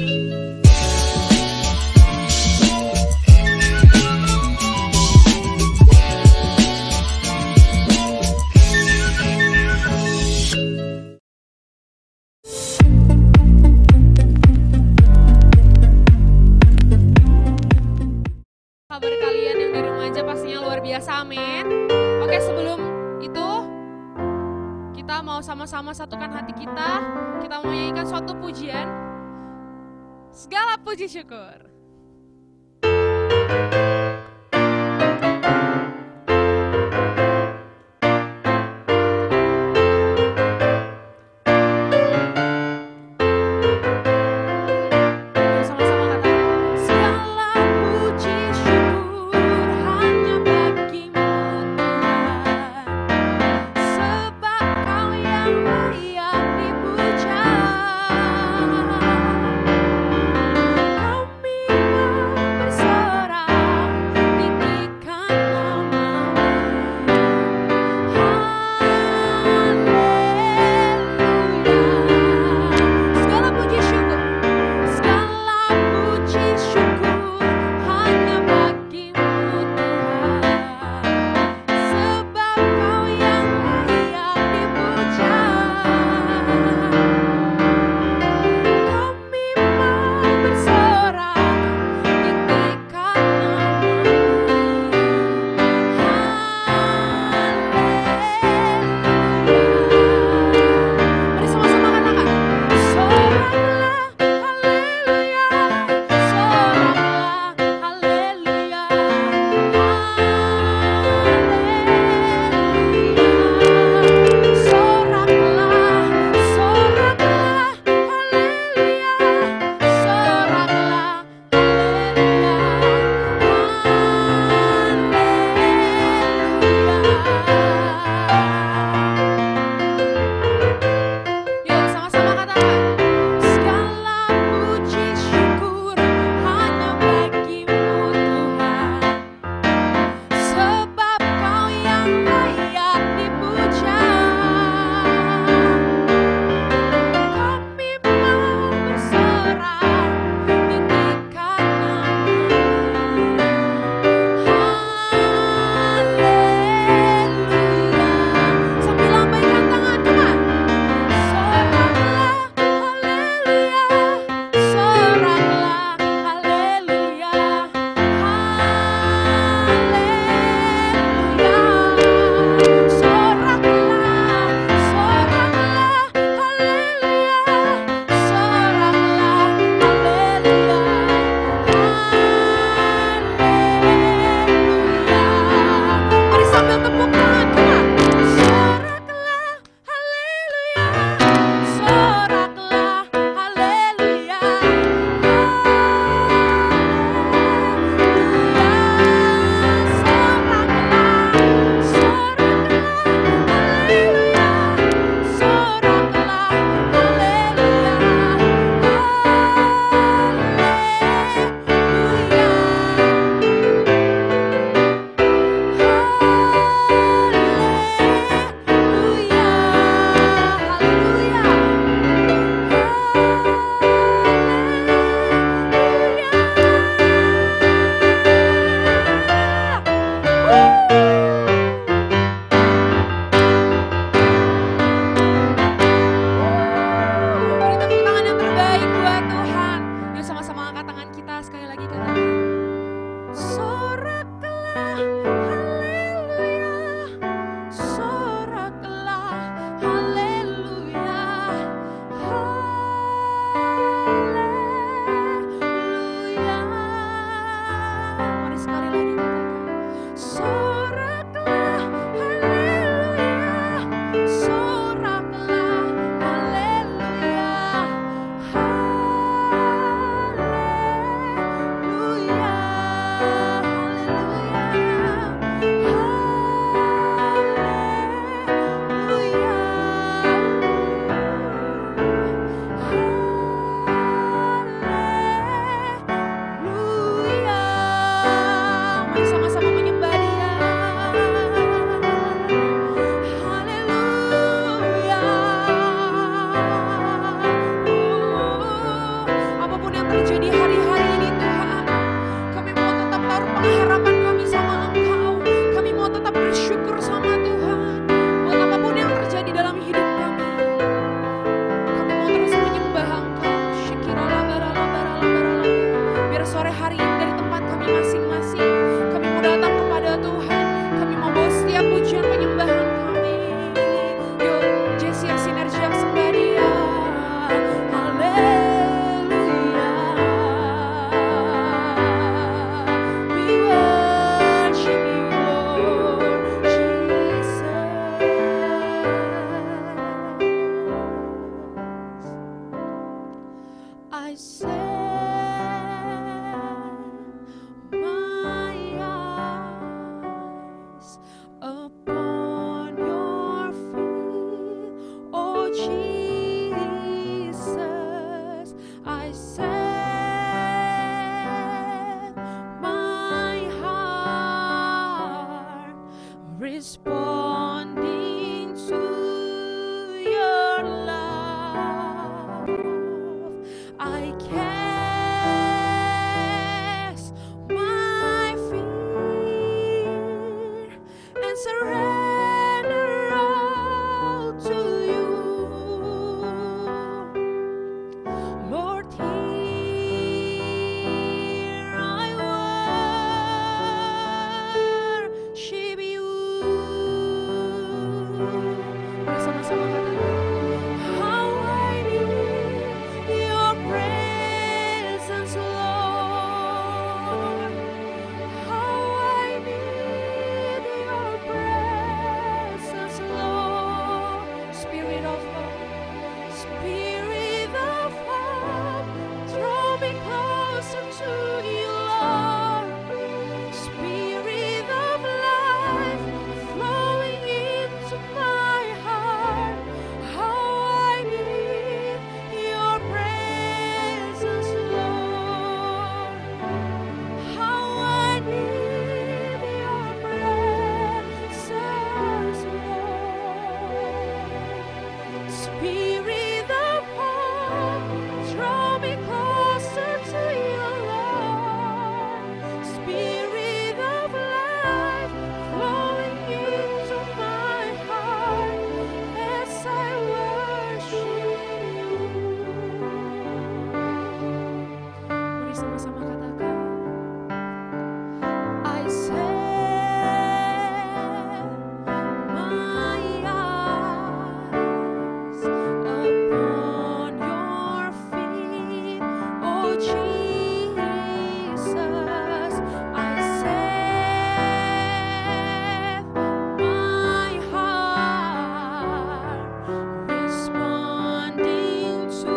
Kabar kalian yang di rumah aja pastinya luar biasa, amin. Oke, sebelum itu kita mau sama-sama satukan hati kita. Kita mau menyanyikan suatu pujian. Segala puji syukur. Responding to your love, I cast my fear and surrender all to you, Lord. Here I worship you. Sama-sama katakan, how I need your presence, Lord. How I need your presence, Lord. Spirit of God, Spirit of God, draw me closer to you, Lord. Spirit of life, flowing into my heart. How I need your presence, Lord. How I need your presence, Lord. Spirit of God, draw me closer to you, Lord. Spirit of life, flowing into my heart as I worship you. Mari sama-sama katakan, I set my eyes upon your feet, oh Jesus. I set my heart responding to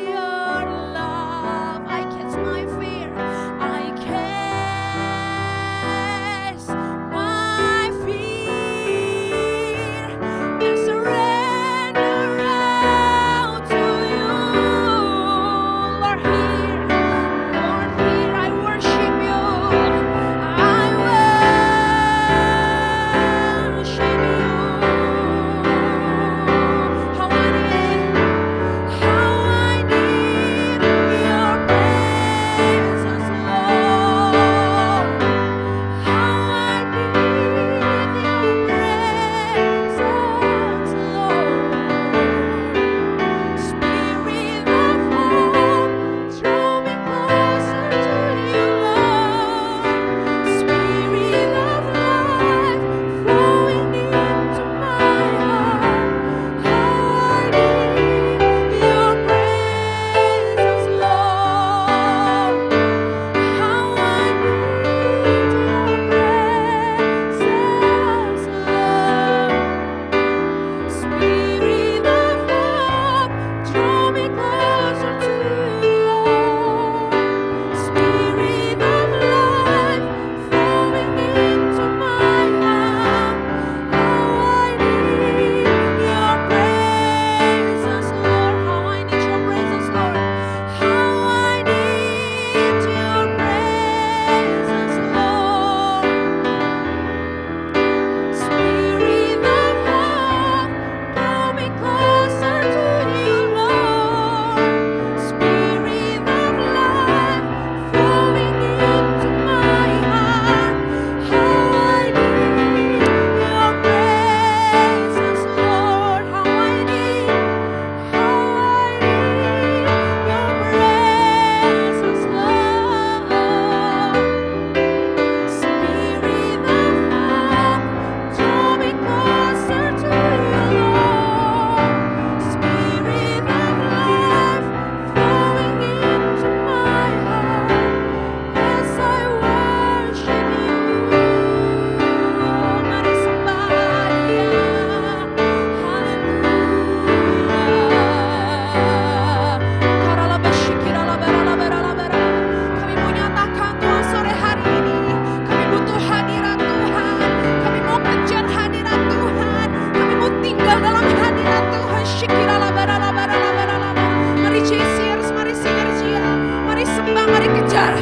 your love. I cast my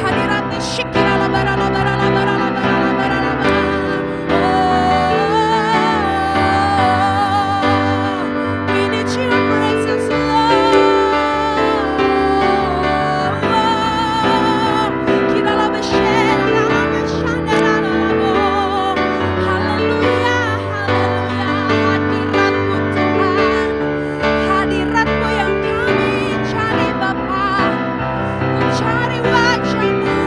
hadiratnya shikira labara labara labara labara labara labara. We need your presence, Lord. Kira labashera labashanda labo. Haleluya, haleluya. Hadiratmu Tuhan, hadiratmu yang kami cari Bapa. Ku cari wajahmu,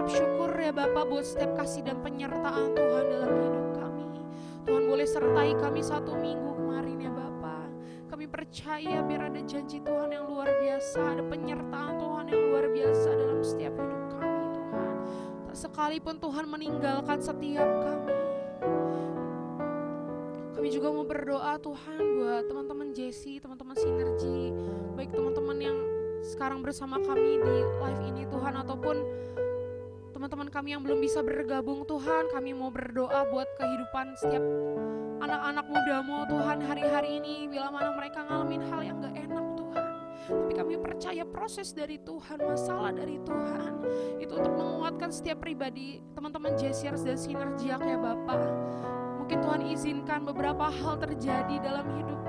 mengucap syukur ya Bapa buat setiap kasih dan penyertaan Tuhan dalam hidup kami. Tuhan boleh sertai kami 1 minggu kemarin ya Bapa. Kami percaya biar ada janji Tuhan yang luar biasa, ada penyertaan Tuhan yang luar biasa dalam setiap hidup kami Tuhan. Tak sekalipun Tuhan meninggalkan setiap kami. Kami juga mau berdoa Tuhan buat teman-teman Jesse, teman-teman Sinergi, baik teman-teman yang sekarang bersama kami di live ini Tuhan, ataupun teman-teman kami yang belum bisa bergabung Tuhan. Kami mau berdoa buat kehidupan setiap anak-anak mudamu Tuhan hari-hari ini, bila mana mereka ngalamin hal yang gak enak Tuhan. Tapi kami percaya proses dari Tuhan, masalah dari Tuhan itu untuk menguatkan setiap pribadi teman-teman Jesiers dan Sinergiak ya Bapak. Mungkin Tuhan izinkan beberapa hal terjadi dalam hidup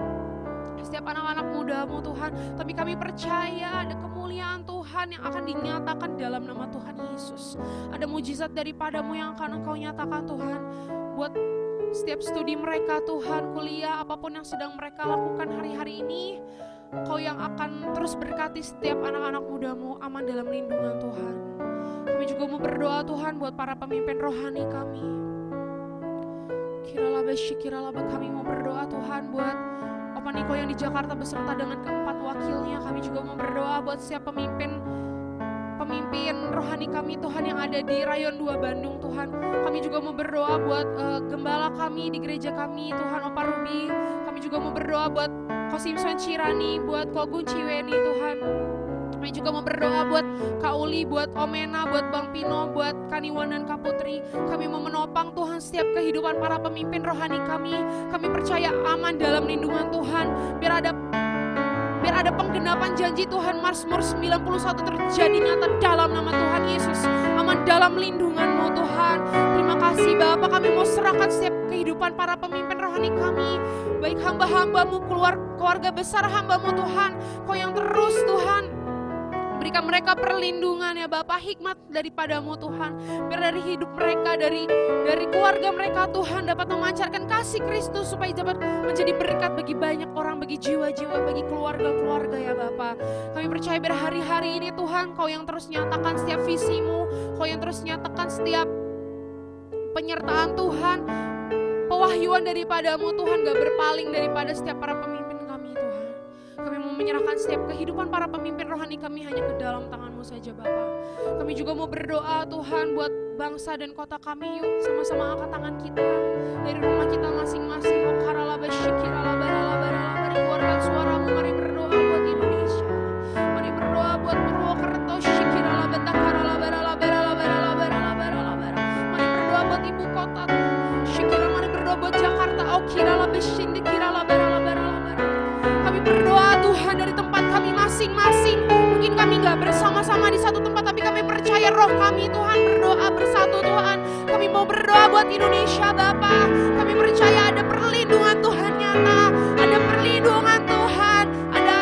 setiap anak-anak mudamu Tuhan, tapi kami percaya ada kemuliaan Tuhan yang akan dinyatakan dalam nama Tuhan Yesus. Ada mujizat daripadamu yang akan Engkau nyatakan Tuhan buat setiap studi mereka Tuhan, kuliah, apapun yang sedang mereka lakukan hari-hari ini. Engkau yang akan terus berkati setiap anak-anak mudamu aman dalam lindungan Tuhan. Kami juga mau berdoa Tuhan buat para pemimpin rohani kami. Kiralaba kami mau berdoa Tuhan buat Opa Niko yang di Jakarta beserta dengan keempat wakilnya. Kami juga mau berdoa buat setiap pemimpin rohani kami Tuhan yang ada di Rayon 2 Bandung Tuhan. Kami juga mau berdoa buat gembala kami di gereja kami Tuhan, Opa Ruby. Kami juga mau berdoa buat Ko Simpson Cirani, buat Ko Gun Ciweni Tuhan. Kami juga mau berdoa buat Kak Uli, buat Omena, buat Bang Pino, buat Kaniwan dan Kak Putri. Kami mau menopang Tuhan setiap kehidupan para pemimpin rohani kami. Kami percaya aman dalam lindungan Tuhan. Biar ada penggenapan janji Tuhan, Mazmur 91 terjadi nyata dalam nama Tuhan Yesus. Aman dalam lindungan-Mu Tuhan. Terima kasih Bapa, kami mau serahkan setiap kehidupan para pemimpin rohani kami. Baik hamba-hamba-Mu, keluarga besar hamba-Mu Tuhan. Kau yang terus Tuhan berikan mereka perlindungan ya Bapak, hikmat daripadamu Tuhan. Biar dari hidup mereka, dari keluarga mereka Tuhan dapat memancarkan kasih Kristus supaya dapat menjadi berkat bagi banyak orang, bagi jiwa-jiwa, bagi keluarga-keluarga ya Bapak. Kami percaya biar hari-hari ini Tuhan Kau yang terus nyatakan setiap visi-Mu, Kau yang terus nyatakan setiap penyertaan Tuhan, pewahyuan daripadamu Tuhan gak berpaling daripada setiap para pemimpin kami Tuhan. Kami mau menyerahkan setiap kehidupan para pemimpin rohani kami hanya ke dalam tangan-Mu saja Bapa. Kami juga mau berdoa Tuhan buat bangsa dan kota kami. Yuk sama-sama angkat tangan kita dari rumah kita masing-masing. Mari keluarkan suaramu, mari berdoa buat Indonesia. Mari berdoa buat Purwokerto. Mari berdoa buat ibu kota. Mari berdoa buat Jakarta. Kami berdoa Tuhan dari tempat kami masing-masing. Mungkin kami gak bersama-sama di satu tempat, tapi kami percaya roh kami Tuhan berdoa bersatu Tuhan. Kami mau berdoa buat Indonesia Bapa. Kami percaya ada perlindungan Tuhan nyata, ada perlindungan Tuhan, ada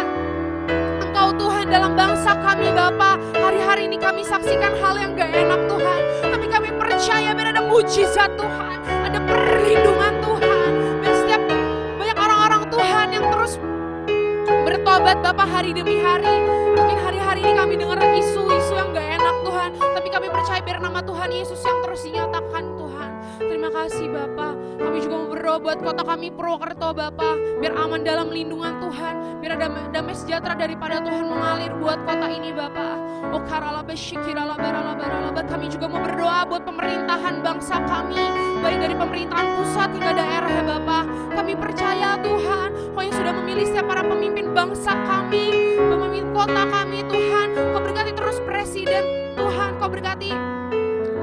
Engkau Tuhan dalam bangsa kami Bapa. Hari-hari ini kami saksikan hal yang gak enak Tuhan, tapi kami percaya biar ada mujizat Tuhan, ada perlindungan Tuhan. Biar setiap banyak orang-orang Tuhan yang terus bertobat Bapak hari demi hari. Mungkin hari-hari ini kami dengar isu-isu yang gak enak Tuhan, tapi kami percaya biar nama Tuhan Yesus yang terus dinyatakan Tuhan. Terima kasih Bapak. Kami juga mau berdoa buat kota kami Purwokerto Bapak, biar aman dalam lindungan Tuhan, biar ada damai sejahtera daripada Tuhan mengalir buat kota ini Bapak. Kami juga mau berdoa buat pemerintahan bangsa kami, baik dari pemerintahan pusat hingga daerah ya Bapak. Kami percaya Tuhan, Kau yang sudah memilih setiap para pemimpin bangsa kami, pemimpin kota kami Tuhan. Kau berkati terus presiden Tuhan, Kau berkati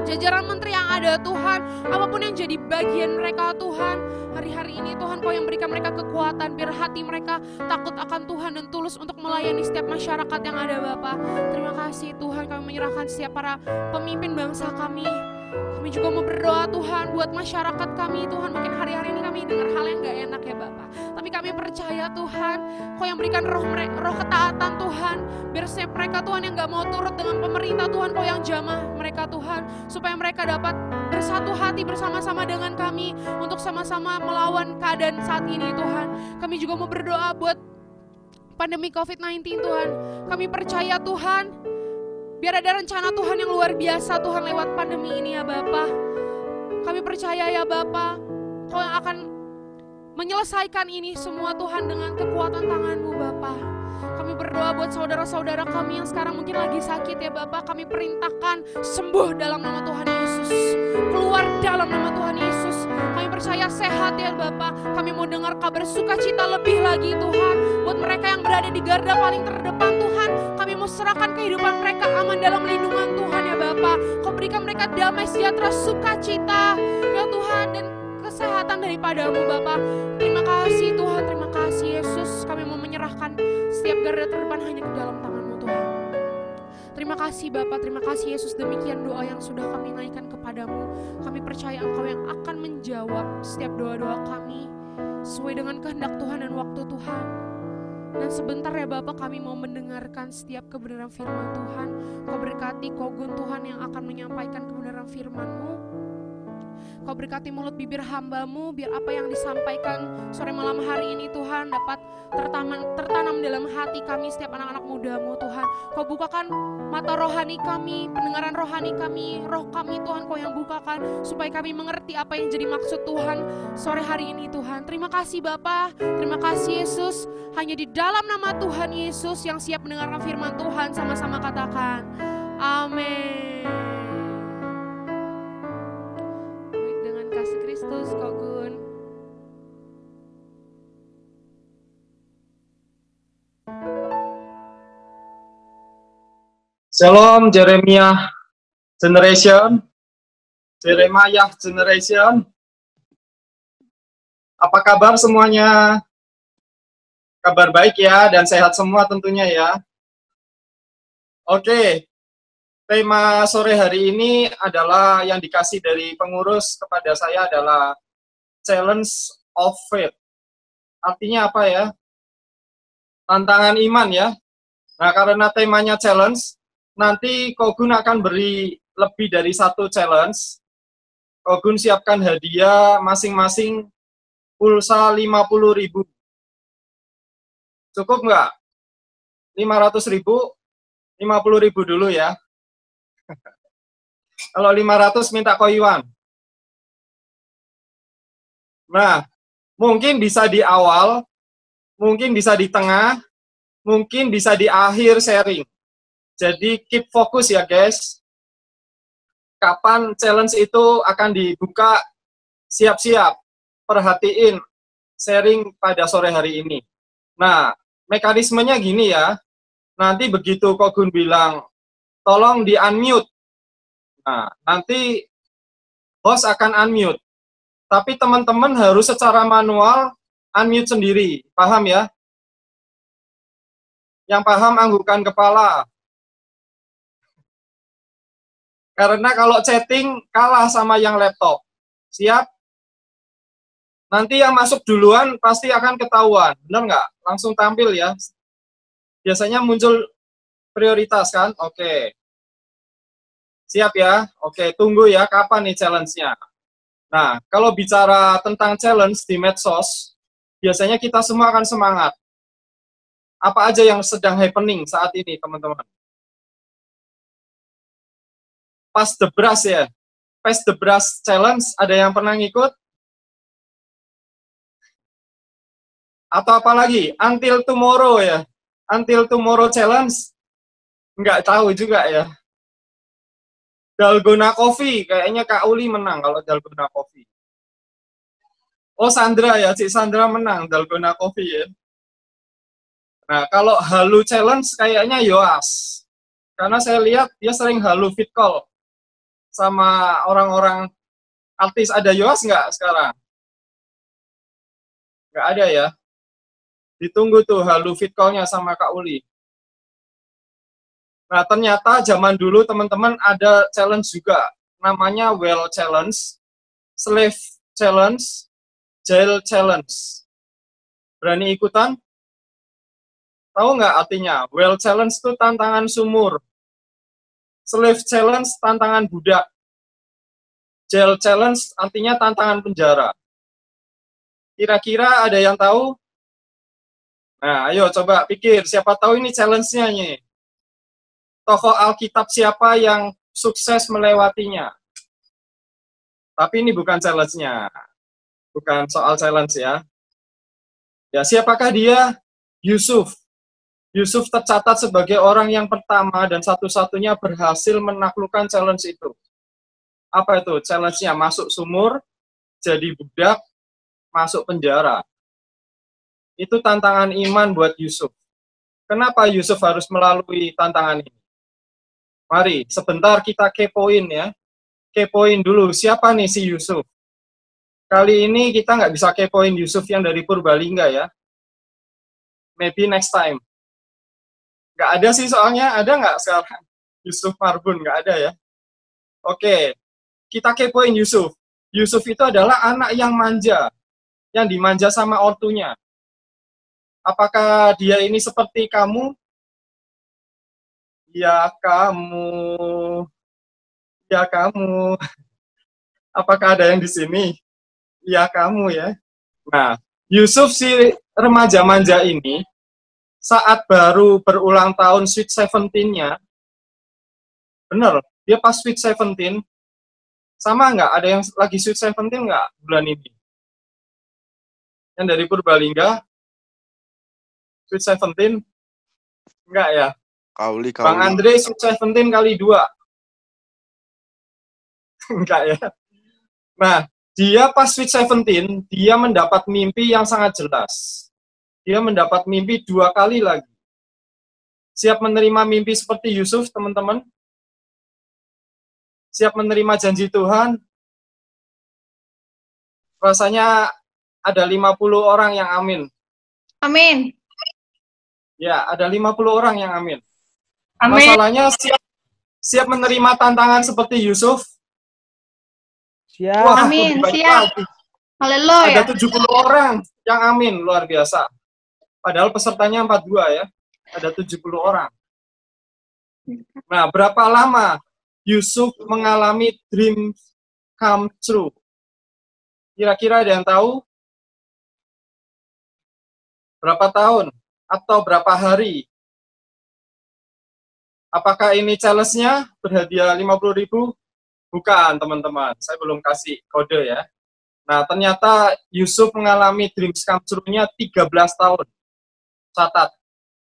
jajaran menteri yang ada Tuhan, apapun yang jadi bagian mereka Tuhan. Hari-hari ini Tuhan Kau yang berikan mereka kekuatan, biar hati mereka takut akan Tuhan dan tulus untuk melayani setiap masyarakat yang ada Bapak. Terima kasih Tuhan, kami menyerahkan setiap para pemimpin bangsa kami. Kami juga mau berdoa Tuhan buat masyarakat kami Tuhan. Mungkin hari-hari ini kami dengar hal yang gak enak ya Bapak, tapi kami percaya Tuhan Kau yang berikan roh ketaatan Tuhan, biar setiap mereka Tuhan yang gak mau turut dengan pemerintah Tuhan, Kau yang jamah mereka Tuhan, supaya mereka dapat bersatu hati bersama-sama dengan kami untuk sama-sama melawan keadaan saat ini Tuhan. Kami juga mau berdoa buat pandemi COVID-19 Tuhan. Kami percaya Tuhan Biar ada rencana Tuhan yang luar biasa Tuhan lewat pandemi ini ya Bapa. Kami percaya ya Bapa, Kau yang akan menyelesaikan ini semua Tuhan dengan kekuatan tangan-Mu Bapa. Kami berdoa buat saudara-saudara kami yang sekarang mungkin lagi sakit ya Bapa. Kami perintahkan sembuh dalam nama Tuhan Yesus. Keluar dalam nama Tuhan Yesus. Kami percaya sehat ya Bapa. Kami mau dengar kabar sukacita lebih lagi Tuhan. Buat mereka yang berada di garda paling terdepan Tuhan, kami mau serahkan kehidupan mereka aman dalam lindungan Tuhan ya Bapa. Kau berikan mereka damai sejahtera sukacita ya Tuhan, dan kesehatan daripadamu Bapa. Terima kasih Tuhan, terima kasih Yesus. Kami mau menyerahkan setiap garda terdepan hanya ke dalam tangan-Mu Tuhan. Terima kasih Bapa, terima kasih Yesus. Demikian doa yang sudah kami naikkan kepadamu. Kami percaya Engkau yang akan menjawab setiap doa-doa kami sesuai dengan kehendak Tuhan dan waktu Tuhan. Dan sebentar ya Bapa, kami mau mendengarkan setiap kebenaran firman Tuhan. Kau berkati Kogun Tuhan yang akan menyampaikan kebenaran firman-Mu. Kau berkati mulut bibir hamba-Mu, biar apa yang disampaikan sore malam hari ini Tuhan dapat tertanam dalam hati kami setiap anak-anak muda-Mu Tuhan. Kau bukakan mata rohani kami, pendengaran rohani kami, roh kami Tuhan Kau yang bukakan, supaya kami mengerti apa yang jadi maksud Tuhan sore hari ini Tuhan. Terima kasih Bapa, terima kasih Yesus. Hanya di dalam nama Tuhan Yesus yang siap mendengarkan firman Tuhan, sama-sama katakan amin. Kasih Kristus, Kogun. Shalom Jeremiah Generation. Apa kabar semuanya? Kabar baik ya, dan sehat semua tentunya ya. Oke. Tema sore hari ini adalah yang dikasih dari pengurus kepada saya adalah Challenge of Faith. Artinya apa ya? Tantangan iman ya. Nah, karena temanya challenge, nanti Kogun akan beri lebih dari satu challenge. Kogun siapkan hadiah masing-masing pulsa 50.000. Cukup nggak? 500.000? 50.000 dulu ya. Kalau 500 minta koyuan. Nah, mungkin bisa di awal, mungkin bisa di tengah, mungkin bisa di akhir sharing. Jadi keep fokus ya guys. Kapan challenge itu akan dibuka, siap-siap. Perhatiin sharing pada sore hari ini. Nah, mekanismenya gini ya. Nanti begitu Kogun bilang, tolong di-unmute. Nah, nanti host akan unmute. Tapi teman-teman harus secara manual unmute sendiri. Paham ya? Yang paham anggukkan kepala. Karena kalau chatting kalah sama yang laptop. Siap? Nanti yang masuk duluan pasti akan ketahuan. Benar nggak? Langsung tampil ya. Biasanya muncul prioritas kan? Oke. Siap ya? Oke, tunggu ya kapan nih challenge-nya. Nah, kalau bicara tentang challenge di medsos, biasanya kita semua akan semangat. Apa aja yang sedang happening saat ini, teman-teman? Pass the brush ya. Pass the brush challenge, ada yang pernah ngikut? Atau apa lagi? Until tomorrow ya. Until tomorrow challenge? Nggak tahu juga ya. Dalgona Coffee, kayaknya Kak Uli menang kalau Dalgona Coffee. Oh, Sandra ya, Cik Sandra menang Dalgona Coffee ya. Nah, kalau halu challenge kayaknya Yoas. Karena saya lihat dia sering halu fit call sama orang-orang artis. Ada Yoas nggak sekarang? Nggak ada ya. Ditunggu tuh halu fit call-nya sama Kak Uli. Nah, ternyata zaman dulu teman-teman ada challenge juga. Namanya Well Challenge, Slave Challenge, Jail Challenge. Berani ikutan? Tahu nggak artinya? Well Challenge itu tantangan sumur. Slave Challenge tantangan budak. Jail Challenge artinya tantangan penjara. Kira-kira ada yang tahu? Nah, ayo coba pikir, siapa tahu ini challenge-nya nih. tokoh Alkitab siapa yang sukses melewatinya? Tapi ini bukan challenge-nya. Bukan soal challenge ya. Ya, siapakah dia? Yusuf. Yusuf tercatat sebagai orang yang pertama dan satu-satunya berhasil menaklukkan challenge itu. Apa itu? Challenge-nya masuk sumur, jadi budak, masuk penjara. Itu tantangan iman buat Yusuf. Kenapa Yusuf harus melalui tantangan ini? Mari, sebentar kita kepoin ya. Kepoin dulu, siapa nih si Yusuf? Kali ini kita nggak bisa kepoin Yusuf yang dari Purbalingga ya. Maybe next time. Nggak ada sih soalnya, ada nggak sekarang? Yusuf Marbun, nggak ada ya. Oke, kita kepoin Yusuf. Yusuf itu adalah anak yang manja, yang dimanja sama ortunya. Apakah dia ini seperti kamu? Ya kamu, ya kamu. Apakah ada yang di sini? Ya kamu ya. Nah, Yusuf si remaja manja ini, saat baru berulang tahun Sweet Seventeen-nya, bener, dia pas Sweet Seventeen, sama nggak? Ada yang lagi Sweet Seventeen nggak bulan ini? Yang dari Purbalingga, Sweet Seventeen? Enggak ya? Kauli. Bang Andre Sweet Seventeen kali 2. Enggak ya? Nah, dia pas Sweet Seventeen, dia mendapat mimpi yang sangat jelas. Dia mendapat mimpi 2 kali lagi. Siap menerima mimpi seperti Yusuf, teman-teman? Siap menerima janji Tuhan? Rasanya ada 50 orang yang amin. Amin. Ya, ada 50 orang yang amin. Amin. Masalahnya siap menerima tantangan seperti Yusuf? Siap. Wah, Amin, lebih banyak siap. lagi. Haleluya. Ada 70 orang yang amin, luar biasa. Padahal pesertanya 42 ya. Ada 70 orang. Nah, berapa lama Yusuf mengalami dream come true? Kira-kira ada yang tahu? Berapa tahun? Atau berapa hari? Apakah ini challenge-nya berhadiah 50.000? Bukan, teman-teman. Saya belum kasih kode ya. Nah, ternyata Yusuf mengalami dreams come true-nya 13 tahun. Catat.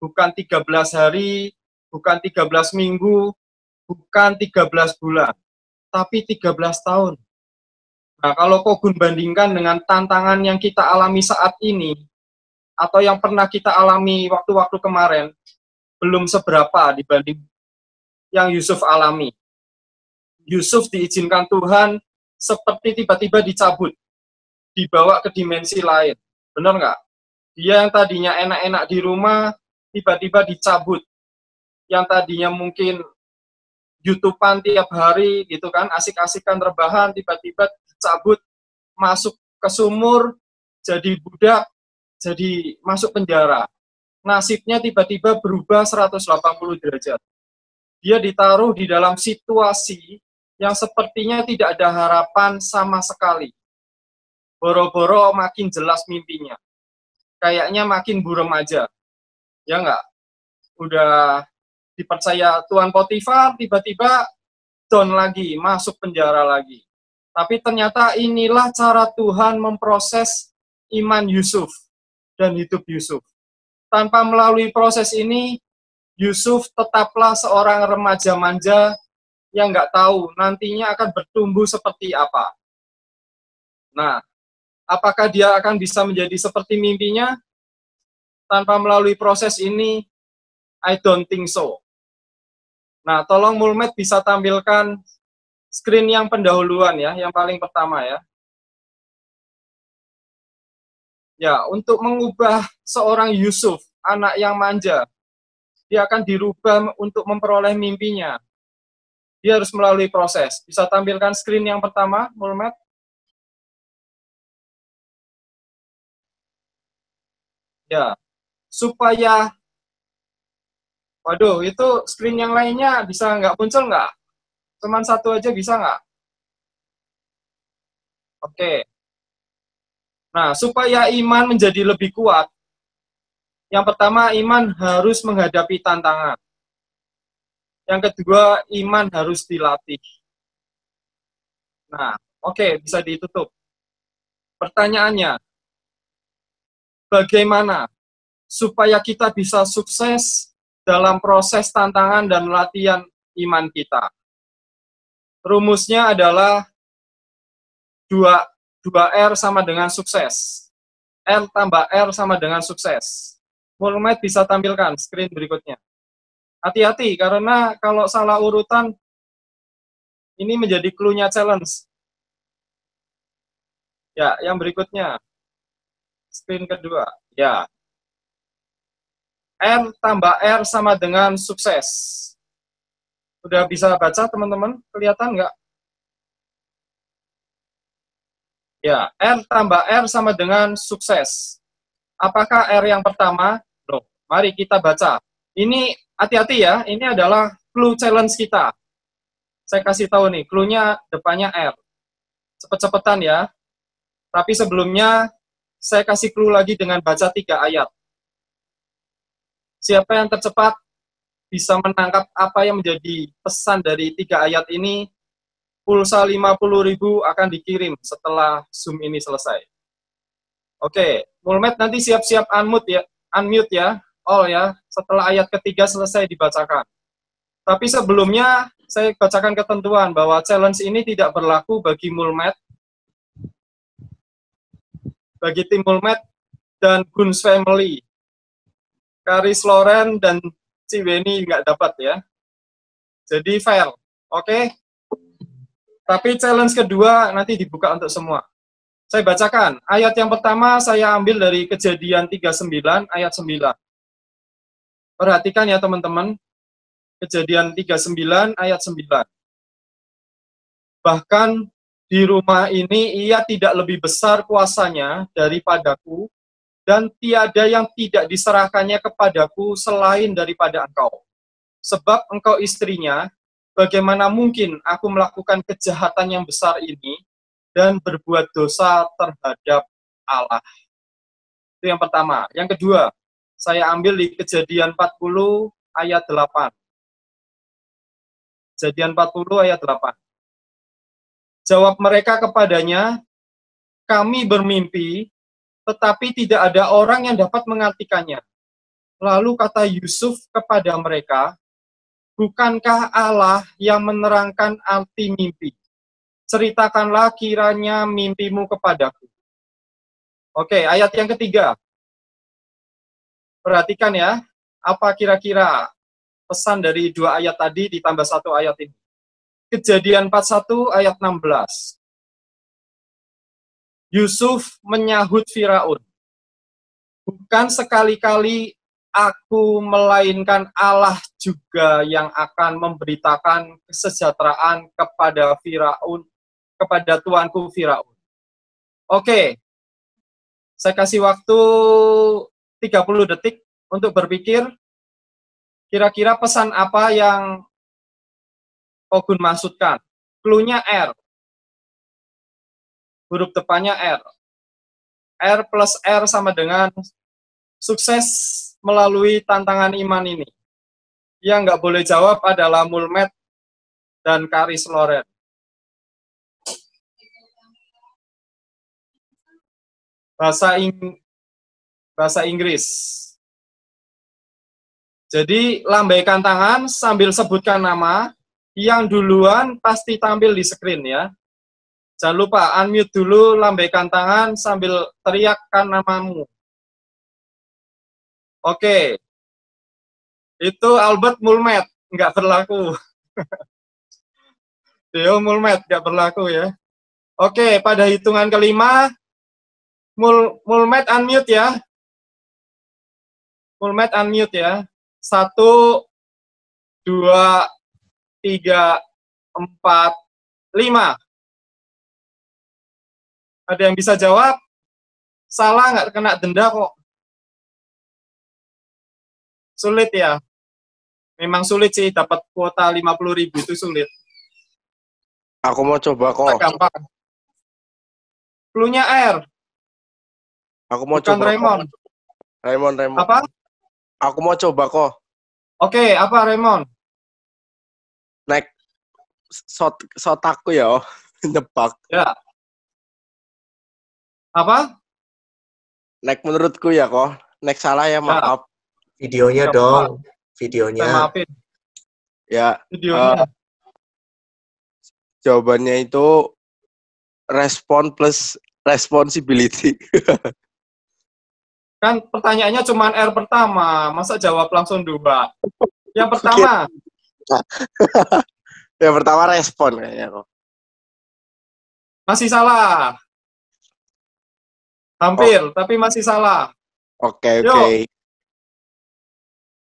Bukan 13 hari, bukan 13 minggu, bukan 13 bulan, tapi 13 tahun. Nah, kalau Kogun bandingkan dengan tantangan yang kita alami saat ini, atau yang pernah kita alami waktu-waktu kemarin, belum seberapa dibanding yang Yusuf alami. Yusuf diizinkan Tuhan seperti tiba-tiba dicabut, dibawa ke dimensi lain. Benar nggak? Dia yang tadinya enak-enak di rumah, tiba-tiba dicabut. Yang tadinya mungkin YouTubean tiap hari, gitu kan, asik-asikan rebahan, tiba-tiba dicabut, masuk ke sumur, jadi budak, jadi masuk penjara. Nasibnya tiba-tiba berubah 180 derajat. Dia ditaruh di dalam situasi yang sepertinya tidak ada harapan sama sekali. Boro-boro makin jelas mimpinya. Kayaknya makin buram aja. Ya enggak? Udah dipercaya Tuan Potifar, tiba-tiba down lagi, masuk penjara lagi. Tapi ternyata inilah cara Tuhan memproses iman Yusuf dan hidup Yusuf. Tanpa melalui proses ini, Yusuf tetaplah seorang remaja manja yang nggak tahu nantinya akan bertumbuh seperti apa. Nah, apakah dia akan bisa menjadi seperti mimpinya? Tanpa melalui proses ini, I don't think so. Nah, tolong Mulmed bisa tampilkan screen yang pendahuluan ya, yang paling pertama ya. Ya, untuk mengubah seorang Yusuf, anak yang manja, dia akan dirubah untuk memperoleh mimpinya. Dia harus melalui proses. Bisa tampilkan screen yang pertama, Mulmed? Ya, supaya, waduh, itu screen yang lainnya bisa nggak muncul nggak? Cuman satu aja bisa nggak? Oke. Nah, supaya iman menjadi lebih kuat, yang pertama iman harus menghadapi tantangan. Yang kedua, iman harus dilatih. Nah, oke, bisa ditutup. Pertanyaannya, bagaimana supaya kita bisa sukses dalam proses tantangan dan latihan iman kita? Rumusnya adalah 2R sama dengan sukses. R tambah R sama dengan sukses. Mulmet bisa tampilkan screen berikutnya. Hati-hati, karena kalau salah urutan, ini menjadi clue-nya challenge. Ya, yang berikutnya. Screen kedua. Ya. R tambah R sama dengan sukses. Udah bisa baca, teman-teman? Kelihatan nggak? Ya, R tambah R sama dengan sukses. Apakah R yang pertama? Loh, mari kita baca. Ini hati-hati ya, ini adalah clue challenge kita. Saya kasih tahu nih, clue-nya depannya R. Cepet-cepetan ya. Tapi sebelumnya, saya kasih clue lagi dengan baca 3 ayat. Siapa yang tercepat bisa menangkap apa yang menjadi pesan dari 3 ayat ini, pulsa 50.000 akan dikirim setelah Zoom ini selesai. Oke, Mulmet nanti siap-siap unmute ya, all ya, setelah ayat ketiga selesai dibacakan. Tapi sebelumnya, saya bacakan ketentuan bahwa challenge ini tidak berlaku bagi Mulmet, bagi tim Mulmet dan Guns Family. Karis Loren dan Ciweni nggak dapat ya. Jadi fair, oke? Tapi challenge kedua nanti dibuka untuk semua. Saya bacakan, ayat yang pertama saya ambil dari Kejadian 39 ayat 9. Perhatikan ya teman-teman, Kejadian 39 ayat 9. Bahkan di rumah ini ia tidak lebih besar kuasanya daripadaku, dan tiada yang tidak diserahkannya kepadaku selain daripada engkau. Sebab engkau istrinya, bagaimana mungkin aku melakukan kejahatan yang besar ini dan berbuat dosa terhadap Allah? Itu yang pertama. Yang kedua, saya ambil di Kejadian 40 ayat 8. Kejadian 40 ayat 8. Jawab mereka kepadanya, kami bermimpi, tetapi tidak ada orang yang dapat mengartikannya. Lalu kata Yusuf kepada mereka, bukankah Allah yang menerangkan arti mimpi? Ceritakanlah kiranya mimpimu kepadaku. Oke, ayat yang ketiga. Perhatikan ya, apa kira-kira pesan dari 2 ayat tadi ditambah 1 ayat ini. Kejadian 41 ayat 16. Yusuf menyahut Firaun, bukan sekali-kali aku melainkan Allah juga yang akan memberitakan kesejahteraan kepada Firaun, kepada tuanku Firaun. Oke, saya kasih waktu 30 detik untuk berpikir, kira-kira pesan apa yang Ogun maksudkan. Clue-nya R. Huruf depannya R. R plus R sama dengan sukses melalui tantangan iman ini. Yang nggak boleh jawab adalah Mulmet dan Karis Loren. Bahasa Inggris. Jadi lambaikan tangan sambil sebutkan nama. Yang duluan pasti tampil di screen ya. Jangan lupa unmute dulu, lambaikan tangan sambil teriakkan namamu. Oke. Itu Albert Mulmet, nggak berlaku. Deo Mulmet, nggak berlaku ya. Oke, pada hitungan kelima, Mulmet unmute ya. Mulmet unmute ya. 1, 2, 3, 4, 5. Ada yang bisa jawab? Salah nggak kena denda kok. Sulit ya? Memang sulit sih, dapat kuota 50.000 itu sulit. Aku mau coba kok. Gampang. Clue-nya R. Aku mau Bukan coba. Raymond. Raymond. Apa? Aku mau coba kok. Oke, apa Raymond? Nek sotaku ya, nebak. Ya. Apa? Nek menurutku ya kok. Nek salah ya maaf. Videonya Nggak dong. apa-apa. Saya Videonya. maafin. Ya, Videonya. jawabannya itu respon plus responsibility. Kan pertanyaannya cuma R pertama, masa jawab langsung 2? Yang pertama, Yang pertama respon kayaknya kok. masih salah. Hampir, tapi masih salah. Oke. Yuk.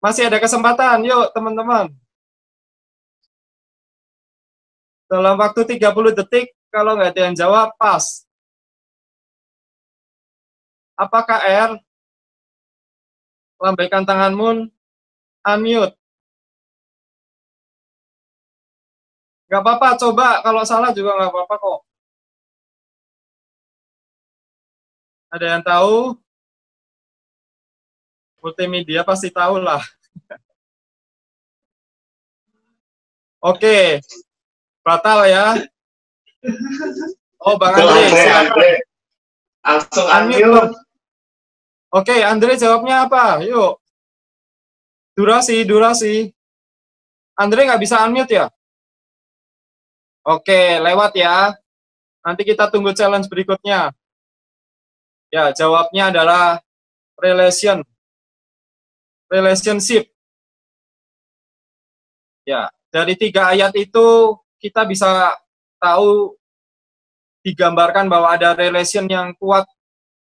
Masih ada kesempatan, yuk teman-teman. Dalam waktu 30 detik, kalau nggak ada yang jawab, pas. Apakah R? Lambaikan tanganmu, unmute. Nggak apa-apa, coba. Kalau salah juga nggak apa-apa kok. Ada yang tahu? Multimedia pasti tahu lah. Oke. Batal ya. Oh, Bang Andre, silakan. Langsung Unmute. unmute. Oke, Andre jawabnya apa? Yuk. Durasi. Andre nggak bisa unmute ya? Oke, lewat ya. Nanti kita tunggu challenge berikutnya. Ya, jawabnya adalah relationship. Ya, dari 3 ayat itu kita bisa tahu digambarkan bahwa ada relation yang kuat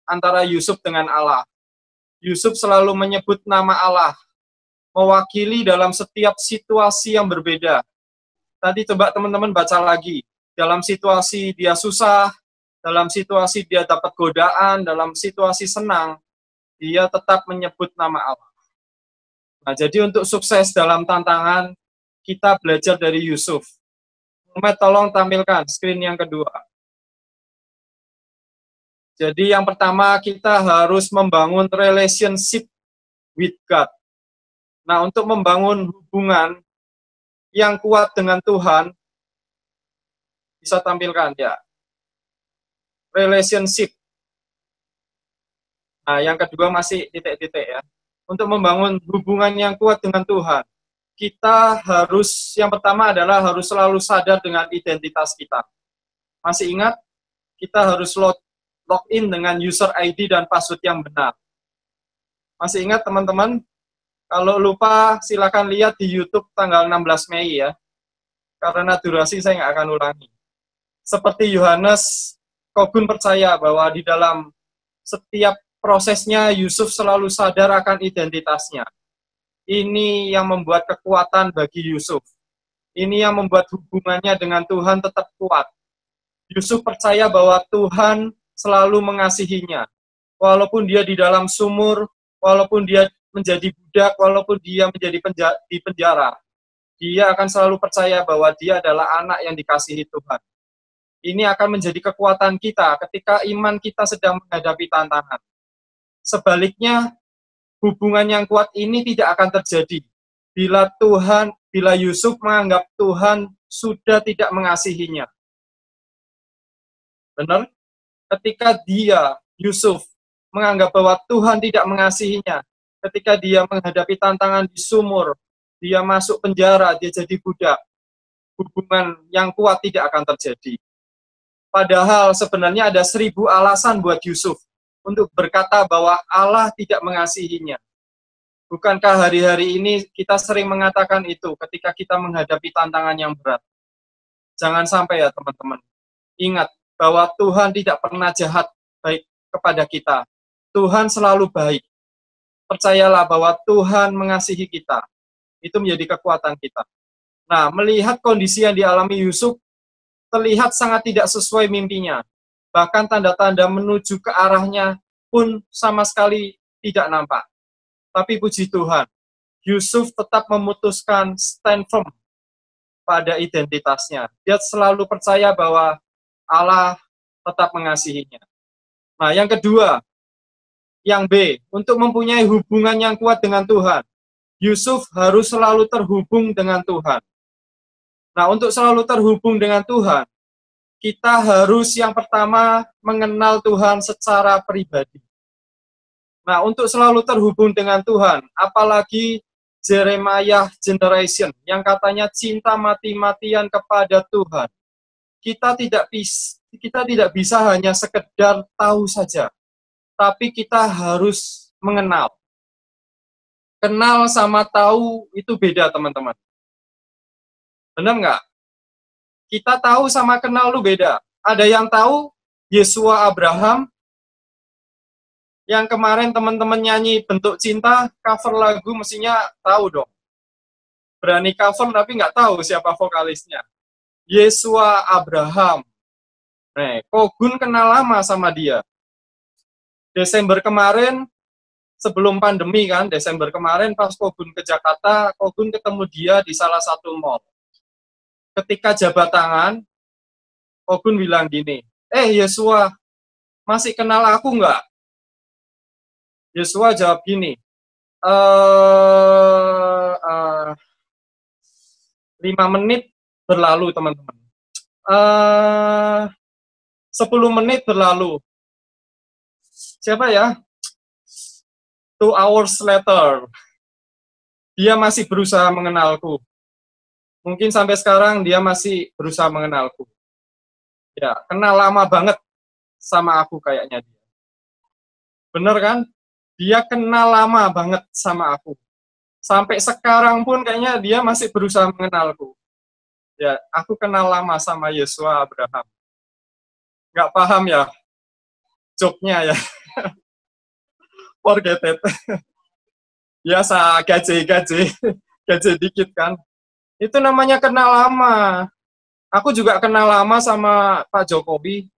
antara Yusuf dengan Allah. Yusuf selalu menyebut nama Allah, mewakili dalam setiap situasi yang berbeda. Tadi coba teman-teman baca lagi. Dalam situasi dia susah, dalam situasi dia dapat godaan, dalam situasi senang, dia tetap menyebut nama Allah. Nah, jadi untuk sukses dalam tantangan, kita belajar dari Yusuf. Muhammad, tolong tampilkan screen yang kedua. Jadi yang pertama, kita harus membangun relationship with God. Nah, untuk membangun hubungan yang kuat dengan Tuhan, bisa tampilkan ya. Relationship. Nah, yang kedua masih titik-titik ya. Untuk membangun hubungan yang kuat dengan Tuhan, kita harus, yang pertama adalah harus selalu sadar dengan identitas kita. Masih ingat? Kita harus login dengan user ID dan password yang benar. Masih ingat teman-teman? Kalau lupa silakan lihat di YouTube tanggal 16 Mei ya. Karena durasi saya nggak akan ulangi. Seperti Yohanes, Kogun percaya bahwa di dalam setiap prosesnya Yusuf selalu sadar akan identitasnya. Ini yang membuat kekuatan bagi Yusuf. Ini yang membuat hubungannya dengan Tuhan tetap kuat. Yusuf percaya bahwa Tuhan selalu mengasihinya. Walaupun dia di dalam sumur, walaupun dia menjadi budak, walaupun dia menjadi di penjara, dia akan selalu percaya bahwa dia adalah anak yang dikasihi Tuhan. Ini akan menjadi kekuatan kita ketika iman kita sedang menghadapi tantangan. Sebaliknya, hubungan yang kuat ini tidak akan terjadi bila Yusuf menganggap Tuhan sudah tidak mengasihinya. Benar? Ketika Yusuf, menganggap bahwa Tuhan tidak mengasihinya, ketika dia menghadapi tantangan di sumur, dia masuk penjara, dia jadi budak, hubungan yang kuat tidak akan terjadi. Padahal sebenarnya ada 1000 alasan buat Yusuf untuk berkata bahwa Allah tidak mengasihinya. Bukankah hari-hari ini kita sering mengatakan itu ketika kita menghadapi tantangan yang berat? Jangan sampai ya teman-teman. Ingat bahwa Tuhan tidak pernah jahat baik kepada kita. Tuhan selalu baik. Percayalah bahwa Tuhan mengasihi kita. Itu menjadi kekuatan kita. Nah, melihat kondisi yang dialami Yusuf, terlihat sangat tidak sesuai mimpinya. Bahkan tanda-tanda menuju ke arahnya pun sama sekali tidak nampak. Tapi puji Tuhan, Yusuf tetap memutuskan stand firm pada identitasnya. Dia selalu percaya bahwa Allah tetap mengasihinya. Nah, yang kedua, yang B, untuk mempunyai hubungan yang kuat dengan Tuhan, Yusuf harus selalu terhubung dengan Tuhan. Nah, untuk selalu terhubung dengan Tuhan, kita harus yang pertama mengenal Tuhan secara pribadi. Nah, untuk selalu terhubung dengan Tuhan, apalagi Jeremiah generation yang katanya cinta mati-matian kepada Tuhan. Kita tidak bisa hanya sekedar tahu saja, tapi kita harus mengenal. Kenal sama tahu itu beda, teman-teman. Benar nggak? Kita tahu sama kenal itu beda. Ada yang tahu Yesua Abraham, yang kemarin teman-teman nyanyi Bentuk Cinta, cover lagu mestinya tahu dong. Berani cover tapi nggak tahu siapa vokalisnya. Yesua Abraham. Nah, Kogun kenal lama sama dia. Desember kemarin, sebelum pandemi kan, Desember kemarin pas Kogun ke Jakarta, Kogun ketemu dia di salah satu mall. Ketika jabat tangan, Kogun bilang gini, Yesua, masih kenal aku nggak? Yesua jawab gini, 5 menit berlalu, teman-teman. 10 menit berlalu. Siapa ya? 2 hours later. Dia masih berusaha mengenalku. Mungkin sampai sekarang dia masih berusaha mengenalku. Ya, kenal lama banget sama aku kayaknya dia. Bener kan? Dia kenal lama banget sama aku. Sampai sekarang pun kayaknya dia masih berusaha mengenalku. Ya, aku kenal lama sama Yesua Abraham. Nggak paham ya joke-nya ya. Forget it. Biasa gaje dikit kan. Itu namanya kenal lama. Aku juga kenal lama sama Pak Jokowi.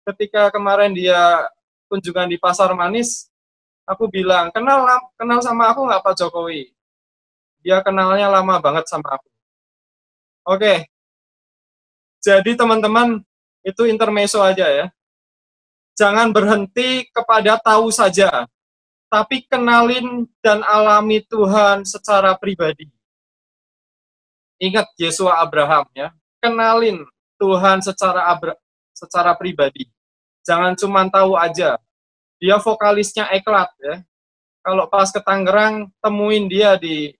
Ketika kemarin dia kunjungan di Pasar Manis, aku bilang, kenal sama aku nggak Pak Jokowi? Dia kenalnya lama banget sama aku. Oke. Jadi teman-teman, itu intermezzo aja ya. Jangan berhenti kepada tahu saja, tapi kenalin dan alami Tuhan secara pribadi. Ingat Yesua Abraham ya, kenalin Tuhan secara pribadi. Jangan cuma tahu aja. Dia vokalisnya Eklat ya. Kalau pas ke Tangerang, temuin dia di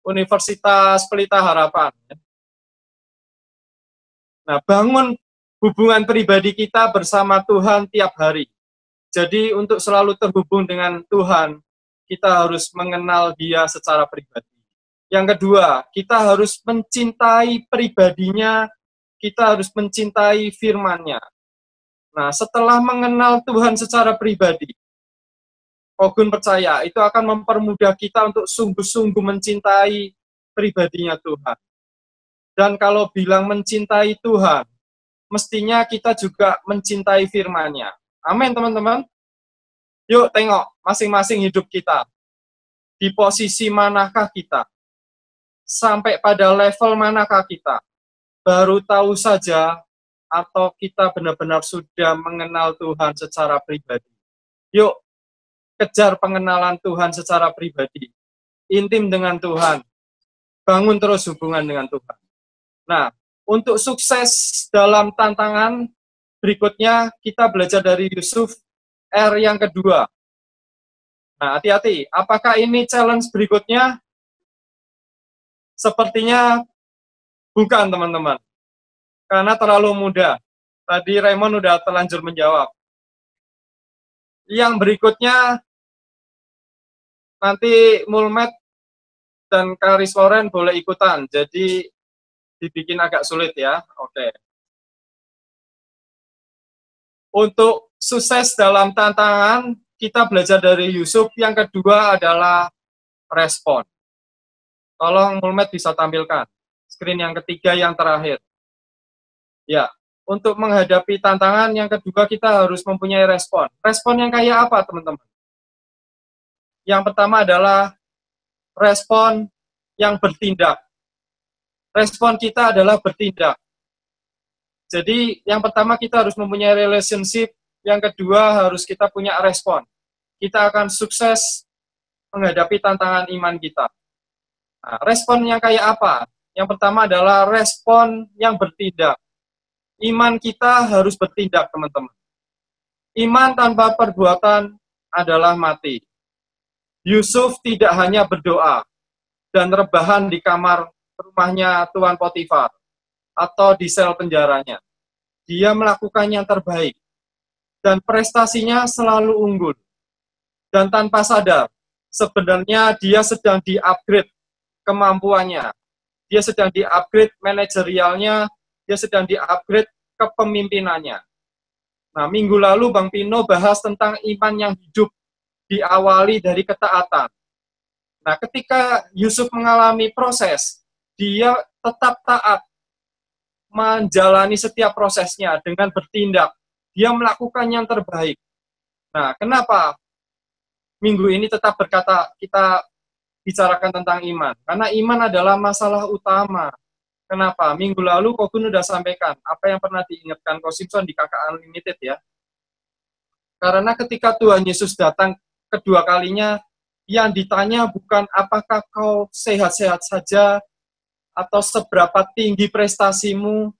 Universitas Pelita Harapan. Ya. Nah, bangun hubungan pribadi kita bersama Tuhan tiap hari. Jadi untuk selalu terhubung dengan Tuhan, kita harus mengenal Dia secara pribadi. Yang kedua, kita harus mencintai pribadinya, kita harus mencintai firman-Nya. Nah, setelah mengenal Tuhan secara pribadi, Kogun percaya itu akan mempermudah kita untuk sungguh-sungguh mencintai pribadinya Tuhan. Dan kalau bilang mencintai Tuhan, mestinya kita juga mencintai firman-Nya. Amin, teman-teman. Yuk tengok masing-masing hidup kita. Di posisi manakah kita? Sampai pada level manakah kita? Baru tahu saja atau kita benar-benar sudah mengenal Tuhan secara pribadi. Yuk, kejar pengenalan Tuhan secara pribadi. Intim dengan Tuhan. Bangun terus hubungan dengan Tuhan. Nah, untuk sukses dalam tantangan berikutnya, kita belajar dari Yusuf, R yang kedua. Nah, hati-hati. Apakah ini challenge berikutnya? Sepertinya bukan, teman-teman. Karena terlalu mudah. Tadi Raymond udah terlanjur menjawab. Yang berikutnya, nanti Mulmet dan Karis Loren boleh ikutan. Jadi, dibikin agak sulit ya. Oke. Untuk sukses dalam tantangan, kita belajar dari Yusuf. Yang kedua adalah respon. Tolong Mulmet bisa tampilkan. Screen yang ketiga, yang terakhir. Ya, untuk menghadapi tantangan yang kedua kita harus mempunyai respon. Respon yang kayak apa, teman-teman? Yang pertama adalah respon yang bertindak. Respon kita adalah bertindak. Jadi, yang pertama kita harus mempunyai relationship, yang kedua harus kita punya respon. Kita akan sukses menghadapi tantangan iman kita. Nah, respon yang kayak apa? Yang pertama adalah respon yang bertindak. Iman kita harus bertindak, teman-teman. Iman tanpa perbuatan adalah mati. Yusuf tidak hanya berdoa dan rebahan di kamar rumahnya Tuan Potifar atau di sel penjaranya. Dia melakukan yang terbaik dan prestasinya selalu unggul. Dan tanpa sadar, sebenarnya dia sedang di-upgrade kemampuannya. Dia sedang di-upgrade manajerialnya, dia sedang di-upgrade kepemimpinannya. Nah, minggu lalu Bang Pino bahas tentang iman yang hidup diawali dari ketaatan. Nah, ketika Yusuf mengalami proses, dia tetap taat, menjalani setiap prosesnya dengan bertindak. Dia melakukan yang terbaik. Nah, kenapa minggu ini tetap kita bicarakan tentang iman? Karena iman adalah masalah utama. Kenapa? Minggu lalu Kogun sudah sampaikan apa yang pernah diingatkan Ko Simpson di KK Unlimited ya. Karena ketika Tuhan Yesus datang kedua kalinya, yang ditanya bukan apakah kau sehat-sehat saja atau seberapa tinggi prestasimu,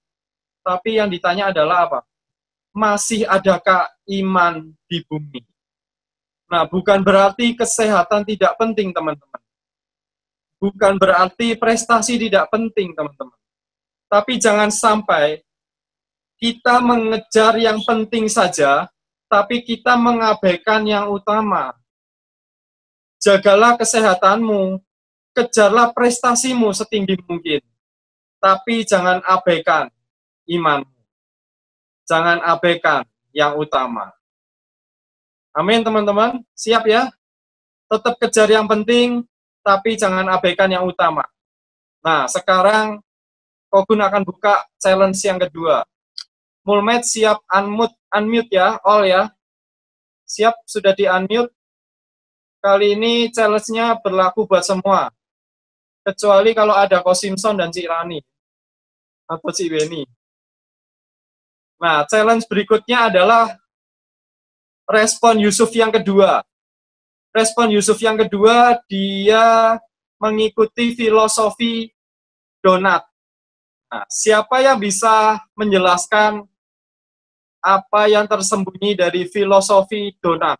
tapi yang ditanya adalah apa? Masih adakah iman di bumi? Nah, bukan berarti kesehatan tidak penting, teman-teman. Bukan berarti prestasi tidak penting, teman-teman. Tapi jangan sampai kita mengejar yang penting saja, tapi kita mengabaikan yang utama. Jagalah kesehatanmu, kejarlah prestasimu setinggi mungkin. Tapi jangan abaikan imanmu. Jangan abaikan yang utama. Amin, teman-teman. Siap ya? Tetap kejar yang penting, tapi jangan abaikan yang utama. Nah, sekarang Kogun akan buka challenge yang kedua. Mulmed siap unmute ya, all ya. Siap, sudah di-unmute. Kali ini challenge-nya berlaku buat semua. Kecuali kalau ada Ko Simpson dan Cik Rani. Atau Cik Beni. Nah, challenge berikutnya adalah respon Yusuf yang kedua. Respon Yusuf yang kedua, dia mengikuti filosofi donat. Nah, siapa yang bisa menjelaskan apa yang tersembunyi dari filosofi donat?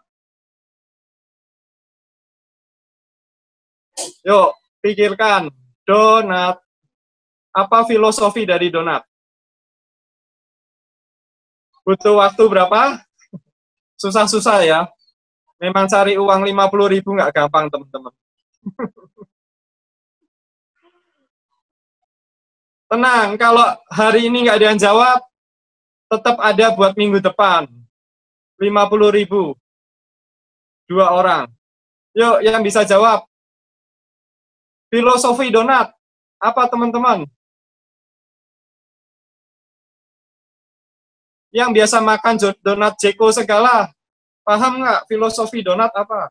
Yuk, pikirkan. Donat. Apa filosofi dari donat? Butuh waktu berapa? Susah-susah ya. Memang cari uang 50.000 nggak gampang, teman-teman. Tenang, kalau hari ini nggak ada yang jawab, tetap ada buat minggu depan. 50.000. 2 orang. Yuk, yang bisa jawab. Filosofi donat. Apa, teman-teman? Yang biasa makan donat Jeko segala. Paham nggak filosofi donat apa?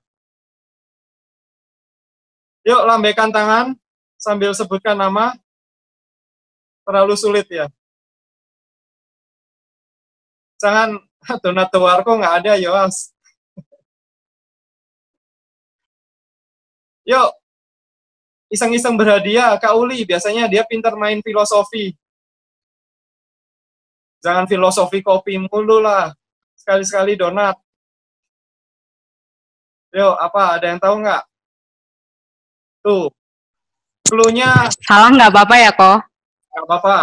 Yuk, lambaikan tangan sambil sebutkan nama. Terlalu sulit ya. Jangan donat Tewarko nggak ada, Yos. Yuk, iseng-iseng berhadiah. Kak Uli, biasanya dia pintar main filosofi. Jangan filosofi kopi mulu lah. Sekali-sekali donat. Yuk, apa? Ada yang tahu nggak? Tuh. Clue-nya. Salah nggak apa-apa ya, Ko? Nggak apa-apa.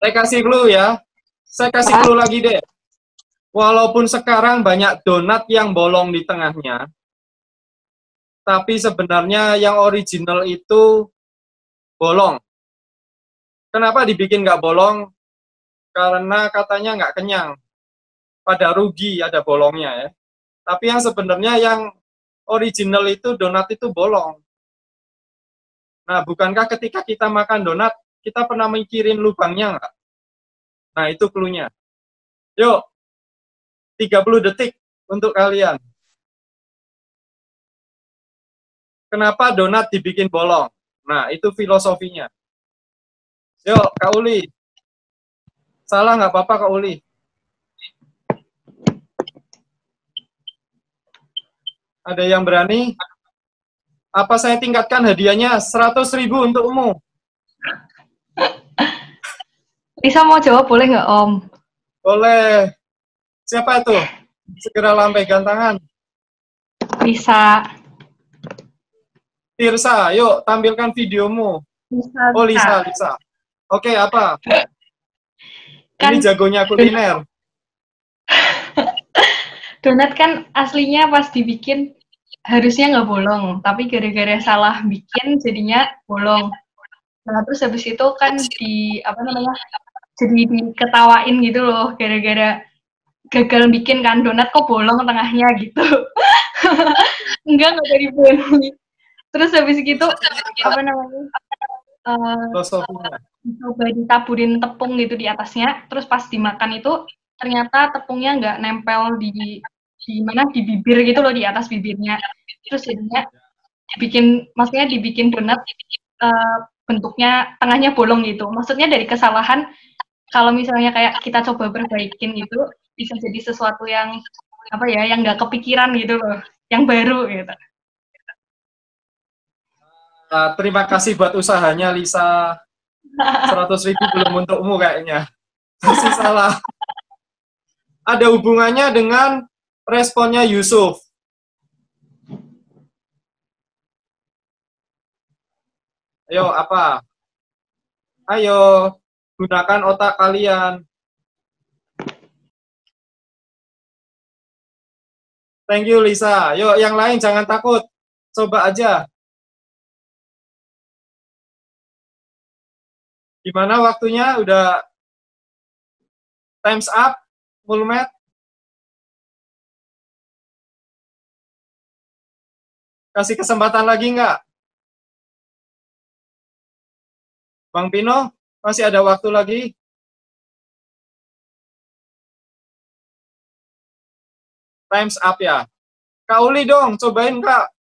Saya kasih clue ya. Saya kasih clue lagi deh. Walaupun sekarang banyak donat yang bolong di tengahnya, tapi sebenarnya yang original itu bolong. Kenapa dibikin nggak bolong? Karena katanya nggak kenyang. Pada rugi ada bolongnya ya. Tapi yang sebenarnya yang original itu donat itu bolong. Nah, bukankah ketika kita makan donat, kita pernah mikirin lubangnya nggak? Nah, itu clue-nya. Yuk, 30 detik untuk kalian. Kenapa donat dibikin bolong? Nah, itu filosofinya. Yuk, Kak Uli. Salah nggak apa-apa, Kak Uli. Ada yang berani? Apa saya tingkatkan hadiahnya 100.000 untukmu? Lisa mau jawab boleh nggak Om? Boleh. Siapa itu? Segera lambaikan tangan. Lisa. Tirsa, yuk tampilkan videomu. Oh, Lisa. Oke, apa? Kan Ini jagonya kuliner. donat kan aslinya pas dibikin harusnya nggak bolong, tapi gara-gara salah bikin jadinya bolong. Nah, terus habis itu kan jadi diketawain gitu loh, gara-gara gagal bikin kan donat kok bolong tengahnya gitu. Enggak dari bolong. Terus habis gitu coba ditaburin tepung gitu di atasnya, terus pas dimakan itu ternyata tepungnya nggak nempel di bibir gitu loh, di atas bibirnya. Terus jadinya dibikin donat bentuknya tengahnya bolong gitu. Maksudnya dari kesalahan, kalau misalnya kayak kita coba perbaikin itu bisa jadi sesuatu yang yang nggak kepikiran gitu loh, yang baru gitu. Terima kasih buat usahanya, Lisa. 100.000 belum untukmu kayaknya. Masih salah. Ada hubungannya dengan responnya Yusuf. Ayo, apa? Ayo, gunakan otak kalian. Thank you, Lisa. Yuk, yang lain jangan takut. Coba aja. Gimana waktunya? Udah time's up, Mulmet? Kasih kesempatan lagi nggak? Bang Pino, masih ada waktu lagi? Time's up ya. Kak Uli dong, cobain Kak.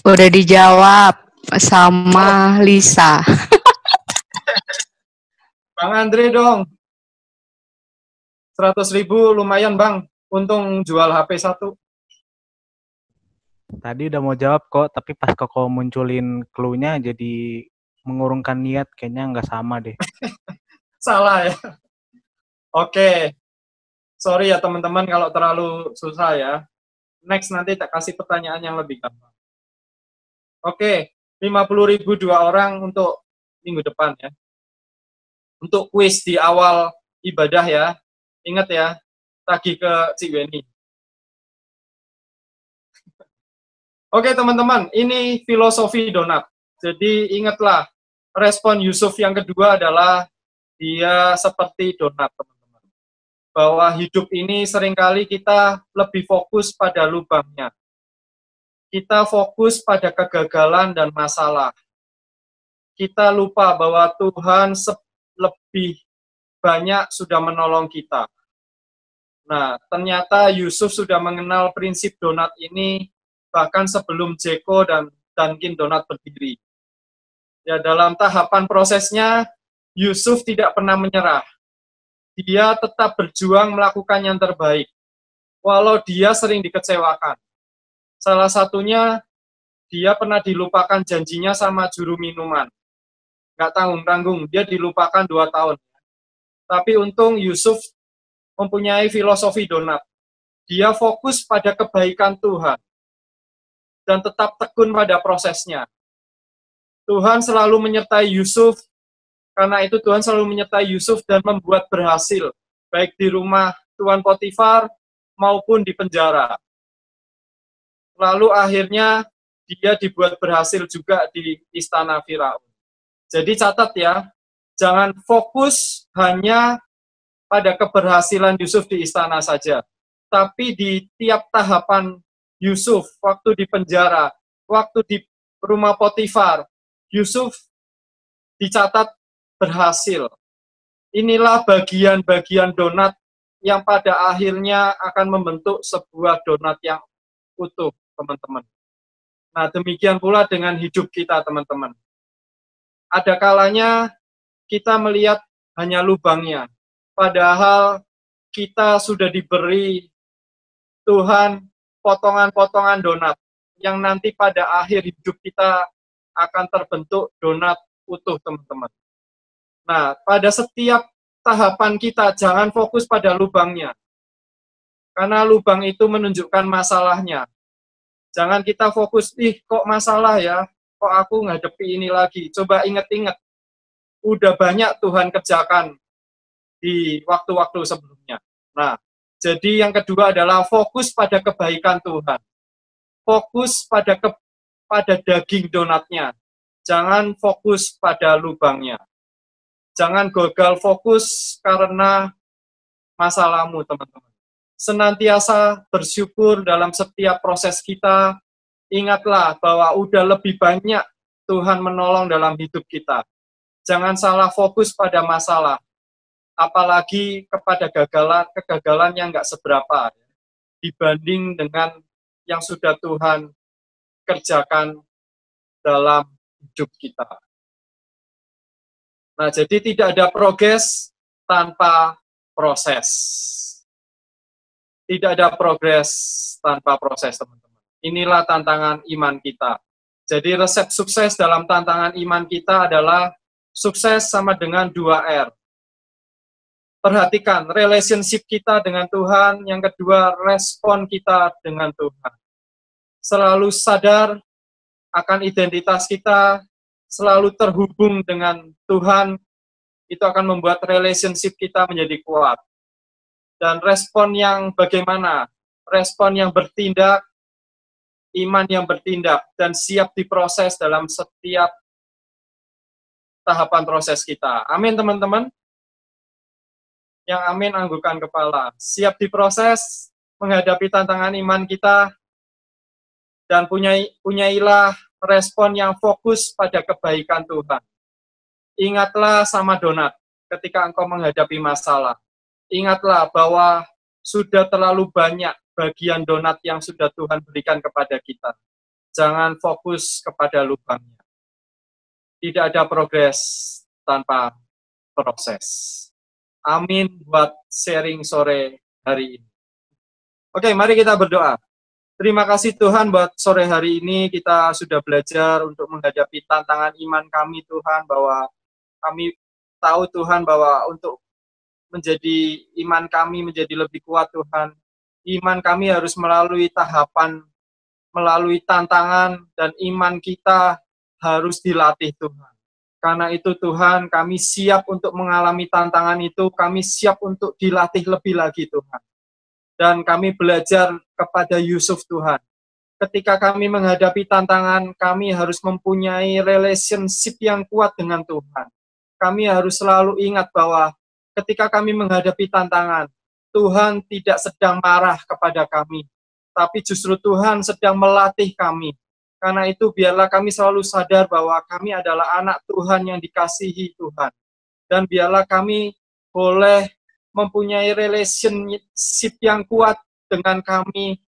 Udah dijawab sama Lisa. Bang Andre dong. 100.000 lumayan Bang, untung jual HP 1. Tadi udah mau jawab kok, tapi pas Koko munculin clue-nya jadi mengurungkan niat, kayaknya nggak sama deh. Salah ya. Oke. Sorry ya teman-teman kalau terlalu susah ya. Next nanti tak kasih pertanyaan yang lebih gampang. Oke, 50.000 2 orang untuk minggu depan ya. Untuk kuis di awal ibadah ya. Ingat ya, tagih ke Ciweni. Oke teman-teman, ini filosofi donat. Jadi ingatlah, respon Yusuf yang kedua adalah dia seperti donat teman-teman. Bahwa hidup ini seringkali kita lebih fokus pada lubangnya. Kita fokus pada kegagalan dan masalah. Kita lupa bahwa Tuhan lebih banyak sudah menolong kita. Nah, ternyata Yusuf sudah mengenal prinsip donat ini bahkan sebelum Jeko dan Dunkin Donat berdiri. Ya, dalam tahapan prosesnya, Yusuf tidak pernah menyerah. Dia tetap berjuang melakukan yang terbaik, walau dia sering dikecewakan. Salah satunya, dia pernah dilupakan janjinya sama juru minuman. Nggak tanggung-tanggung, dia dilupakan 2 tahun. Tapi untung Yusuf mempunyai filosofi donat. Dia fokus pada kebaikan Tuhan dan tetap tekun pada prosesnya. Tuhan selalu menyertai Yusuf, karena itu Tuhan selalu menyertai Yusuf dan membuat berhasil, baik di rumah Tuan Potifar maupun di penjara. Lalu akhirnya dia dibuat berhasil juga di istana Firaun. Jadi catat ya, jangan fokus hanya pada keberhasilan Yusuf di istana saja, tapi di tiap tahapan Yusuf, waktu di penjara, waktu di rumah Potifar, Yusuf dicatat berhasil. Inilah bagian-bagian donat yang pada akhirnya akan membentuk sebuah donat yang utuh, teman-teman. Nah, demikian pula dengan hidup kita, teman-teman. Ada kalanya kita melihat hanya lubangnya, padahal kita sudah diberi Tuhan potongan-potongan donat yang nanti pada akhir hidup kita akan terbentuk donat utuh, teman-teman. Nah, pada setiap tahapan kita jangan fokus pada lubangnya. Karena lubang itu menunjukkan masalahnya. Jangan kita fokus, kok masalah ya, kok aku ngadepi ini lagi. Coba ingat-ingat, udah banyak Tuhan kerjakan di waktu-waktu sebelumnya. Nah, jadi yang kedua adalah fokus pada kebaikan Tuhan. Fokus pada daging donatnya. Jangan fokus pada lubangnya. Jangan gagal fokus karena masalahmu, teman-teman. Senantiasa bersyukur dalam setiap proses kita. Ingatlah bahwa udah lebih banyak Tuhan menolong dalam hidup kita. Jangan salah fokus pada masalah, apalagi kepada kegagalan yang nggak seberapa dibanding dengan yang sudah Tuhan kerjakan dalam hidup kita. Nah, jadi tidak ada progres tanpa proses. Tidak ada progres tanpa proses, teman-teman. Inilah tantangan iman kita. Jadi resep sukses dalam tantangan iman kita adalah sukses sama dengan 2R. Perhatikan relationship kita dengan Tuhan, yang kedua respon kita dengan Tuhan. Selalu sadar akan identitas kita, selalu terhubung dengan Tuhan, itu akan membuat relationship kita menjadi kuat. Dan respon yang bagaimana? Respon yang bertindak, iman yang bertindak, dan siap diproses dalam setiap tahapan proses kita. Amin, teman-teman. Yang amin, anggukkan kepala. Siap diproses, menghadapi tantangan iman kita, dan punyailah respon yang fokus pada kebaikan Tuhan. Ingatlah sama donat ketika engkau menghadapi masalah. Ingatlah bahwa sudah terlalu banyak bagian donat yang sudah Tuhan berikan kepada kita. Jangan fokus kepada lubangnya. Tidak ada progres tanpa proses. Amin buat sharing sore hari ini. Oke, mari kita berdoa. Terima kasih Tuhan buat sore hari ini kita sudah belajar untuk menghadapi tantangan iman kami Tuhan, bahwa kami tahu Tuhan bahwa untuk menjadi iman kami menjadi lebih kuat Tuhan, iman kami harus melalui tahapan, melalui tantangan, dan iman kita harus dilatih Tuhan. Karena itu Tuhan, kami siap untuk mengalami tantangan itu, kami siap untuk dilatih lebih lagi Tuhan. Dan kami belajar kepada Yusuf Tuhan. Ketika kami menghadapi tantangan, kami harus mempunyai relationship yang kuat dengan Tuhan. Kami harus selalu ingat bahwa ketika kami menghadapi tantangan, Tuhan tidak sedang marah kepada kami, tapi justru Tuhan sedang melatih kami. Karena itu biarlah kami selalu sadar bahwa kami adalah anak Tuhan yang dikasihi Tuhan. Dan biarlah kami boleh mempunyai relationship yang kuat dengan kami,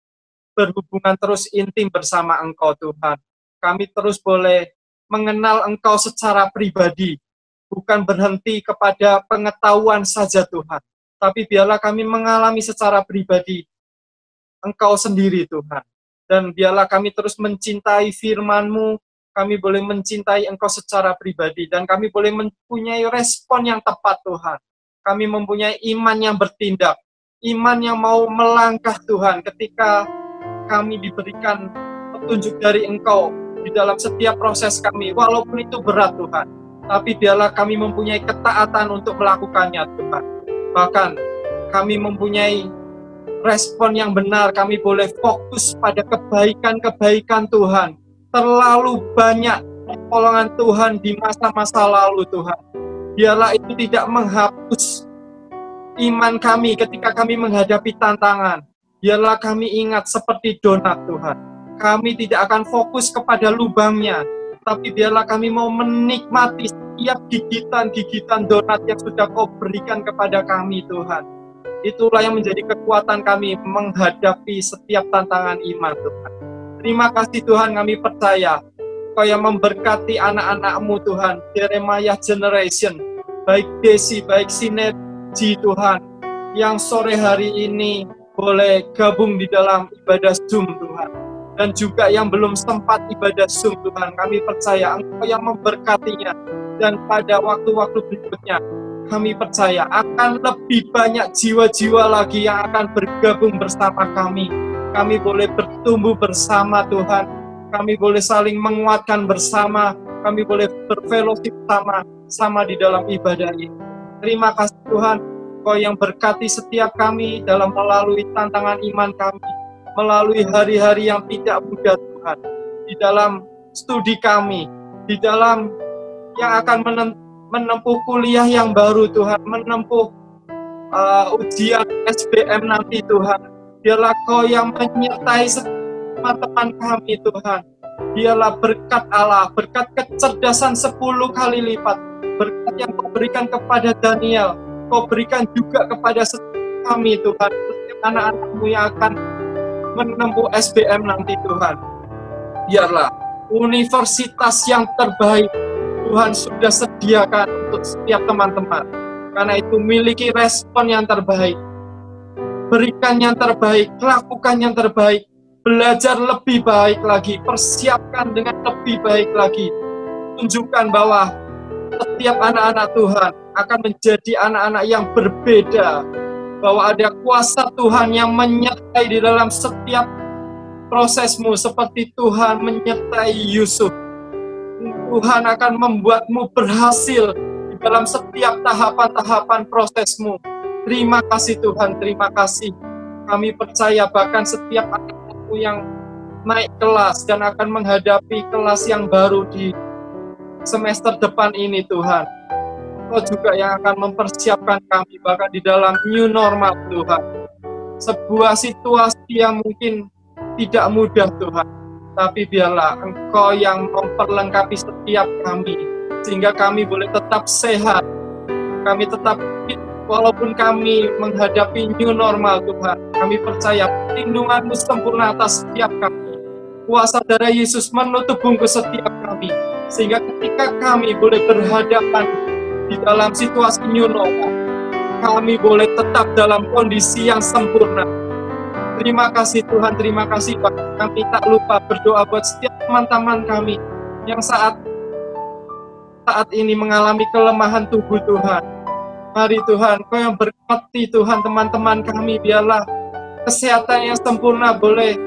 berhubungan terus intim bersama Engkau Tuhan. Kami terus boleh mengenal Engkau secara pribadi, bukan berhenti kepada pengetahuan saja Tuhan. Tapi biarlah kami mengalami secara pribadi Engkau sendiri Tuhan. Dan biarlah kami terus mencintai firman-Mu, kami boleh mencintai Engkau secara pribadi, dan kami boleh mempunyai respon yang tepat Tuhan. Kami mempunyai iman yang bertindak, iman yang mau melangkah Tuhan ketika kami diberikan petunjuk dari Engkau di dalam setiap proses kami, walaupun itu berat Tuhan. Tapi biarlah kami mempunyai ketaatan untuk melakukannya Tuhan. Bahkan kami mempunyai respon yang benar, kami boleh fokus pada kebaikan-kebaikan Tuhan. Terlalu banyak pertolongan Tuhan di masa-masa lalu Tuhan. Biarlah itu tidak menghapus iman kami ketika kami menghadapi tantangan. Biarlah kami ingat seperti donat Tuhan. Kami tidak akan fokus kepada lubangnya, tapi biarlah kami mau menikmati setiap gigitan-gigitan donat yang sudah Kau berikan kepada kami Tuhan. Itulah yang menjadi kekuatan kami menghadapi setiap tantangan iman Tuhan. Terima kasih Tuhan, kami percaya Kau yang memberkati anak-anak-Mu Tuhan, Jeremiah Generation, baik Desi, baik Sinergi Tuhan, yang sore hari ini boleh gabung di dalam ibadah Zoom Tuhan. Dan juga yang belum sempat ibadah Zoom Tuhan, kami percaya Engkau yang memberkatinya. Dan pada waktu-waktu berikutnya, kami percaya akan lebih banyak jiwa-jiwa lagi yang akan bergabung bersama kami. Kami boleh bertumbuh bersama Tuhan. Kami boleh saling menguatkan bersama. Kami boleh berfellowship sama di dalam ibadah ini. Terima kasih Tuhan, Kau yang berkati setiap kami dalam melalui tantangan iman kami, melalui hari-hari yang tidak mudah Tuhan, di dalam studi kami, di dalam yang akan menempuh kuliah yang baru Tuhan, menempuh ujian SBM nanti Tuhan. Biarlah Kau yang menyertai teman-teman kami Tuhan. Biarlah berkat Allah, berkat kecerdasan 10 kali lipat, berkat yang Kau berikan kepada Daniel, Kau berikan juga kepada setiap kami Tuhan, setiap anak-anak-Mu yang akan menempuh SBM nanti Tuhan. Biarlah universitas yang terbaik Tuhan sudah sediakan untuk setiap teman-teman. Karena itu miliki respon yang terbaik. Berikan yang terbaik, lakukan yang terbaik. Belajar lebih baik lagi, persiapkan dengan lebih baik lagi. Tunjukkan bahwa setiap anak-anak Tuhan akan menjadi anak-anak yang berbeda. Bahwa ada kuasa Tuhan yang menyertai di dalam setiap prosesmu, seperti Tuhan menyertai Yusuf. Tuhan akan membuatmu berhasil di dalam setiap tahapan-tahapan prosesmu. Terima kasih Tuhan, terima kasih. Kami percaya bahkan setiap anak-anakmu yang naik kelas dan akan menghadapi kelas yang baru di semester depan ini Tuhan. Kau juga yang akan mempersiapkan kami bahkan di dalam new normal Tuhan. Sebuah situasi yang mungkin tidak mudah Tuhan. Tapi biarlah Engkau yang memperlengkapi setiap kami, sehingga kami boleh tetap sehat, kami tetap fit, walaupun kami menghadapi new normal Tuhan. Kami percaya perlindungan-Mu sempurna atas setiap kami. Kuasa darah Yesus menutup bungkus setiap kami, sehingga ketika kami boleh berhadapan di dalam situasi new normal, kami boleh tetap dalam kondisi yang sempurna. Terima kasih Tuhan, terima kasih Pak. Kami tak lupa berdoa buat setiap teman-teman kami yang saat ini mengalami kelemahan tubuh Tuhan. Mari Tuhan, Kau yang berkati Tuhan teman-teman kami, biarlah kesehatan yang sempurna boleh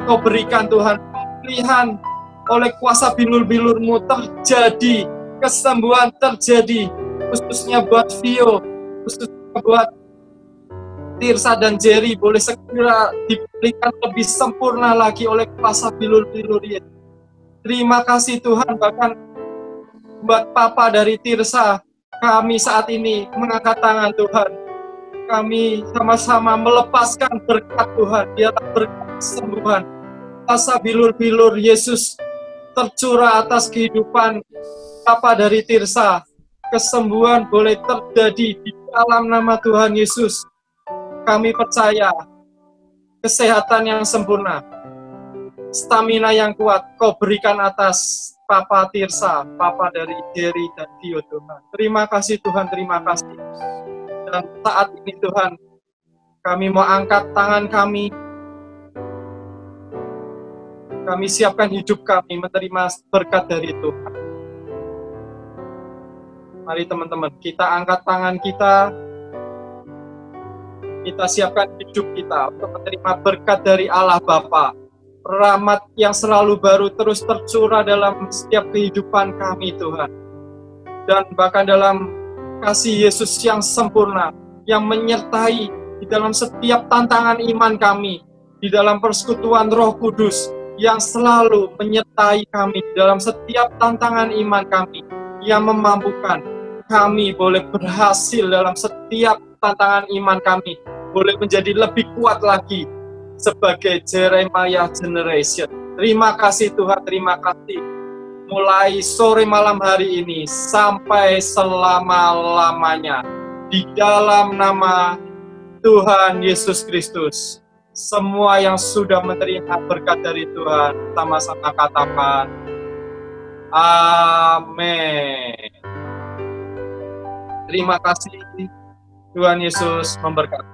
Kau berikan Tuhan. Pemulihan oleh kuasa bilur-bilur-Mu terjadi, kesembuhan terjadi, khususnya buat Vio, khususnya buat Tirsa dan Jerry boleh segera diberikan lebih sempurna lagi oleh kuasa bilur-bilur Yesus. Terima kasih Tuhan, bahkan buat Papa dari Tirsa, kami saat ini mengangkat tangan Tuhan. Kami sama-sama melepaskan berkat Tuhan, biarlah berkat kesembuhan. Kuasa bilur-bilur Yesus tercurah atas kehidupan Papa dari Tirsa. Kesembuhan boleh terjadi di dalam nama Tuhan Yesus. Kami percaya kesehatan yang sempurna, stamina yang kuat Kau berikan atas Papa Tirsa, Papa dari Jerry dan Vio Tuhan. Terima kasih Tuhan, terima kasih. Dan saat ini Tuhan, kami mau angkat tangan kami. Kami siapkan hidup kami menerima berkat dari Tuhan. Mari teman-teman, kita angkat tangan kita. Kita siapkan hidup kita untuk menerima berkat dari Allah Bapa. Rahmat yang selalu baru terus tercurah dalam setiap kehidupan kami Tuhan. Dan bahkan dalam kasih Yesus yang sempurna, yang menyertai di dalam setiap tantangan iman kami, di dalam persekutuan Roh Kudus, yang selalu menyertai kami di dalam setiap tantangan iman kami, yang memampukan kami boleh berhasil dalam setiap tantangan iman kami, boleh menjadi lebih kuat lagi sebagai Jeremiah Generation. Terima kasih Tuhan, terima kasih. Mulai sore malam hari ini sampai selama-lamanya. Di dalam nama Tuhan Yesus Kristus. Semua yang sudah menerima berkat dari Tuhan, sama-sama katakan, Amin. Terima kasih. Tuhan Yesus memberkati.